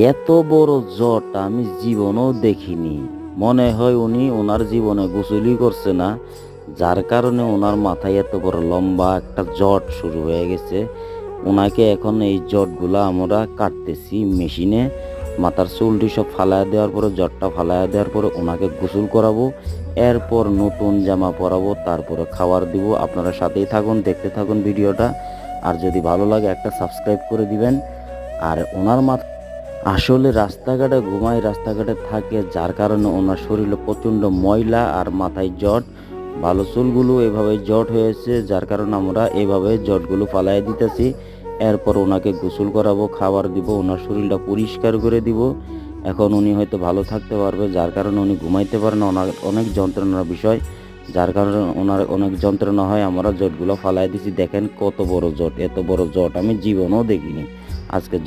এত বড় জট আমি জীবনেও দেখিনি। মনে হয় উনি ওনার জীবনে গোসলই করছে না, যার কারণে ওনার মাথায় এত বড় লম্বা একটা জট শুরু হয়ে গেছে। ওনাকে এখন এই জটগুলা আমরা কাটতেছি মেশিনে। মাথার চুলটি সব ফালায়া দেওয়ার পরে, জটটা ফালায়া দেওয়ার পরে ওনাকে গোসল করাবো। এরপর নতুন জামা পরাবো, তারপরে খাবার দিব। আপনারা সাথেই থাকুন, দেখতে থাকুন ভিডিওটা। আর যদি ভালো লাগে একটা সাবস্ক্রাইব করে দিবেন। আর ওনার মাথা আসলে রাস্তাঘাটে ঘুমায়, রাস্তাঘাটে থাকে, যার কারণে ওনার শরীরে প্রচণ্ড ময়লা আর মাথায় জট। ভালো চুলগুলো এভাবে জট হয়েছে, যার কারণে আমরা এভাবে জটগুলো ফালাই দিতেছি। এরপর ওনাকে গোসল করাবো, খাবার দিব, ওনার শরীরটা পরিষ্কার করে দিব। এখন উনি হয়তো ভালো থাকতে পারবে, যার কারণে উনি ঘুমাইতে পারে না। ওনার অনেক যন্ত্রণার বিষয়, যার কারণে ওনার অনেক যন্ত্রণা হয়। আমরা জটগুলো ফালাই দিছি। দেখেন কত বড় জট, এত বড় জট আমি জীবনেও দেখিনি। আজকে জট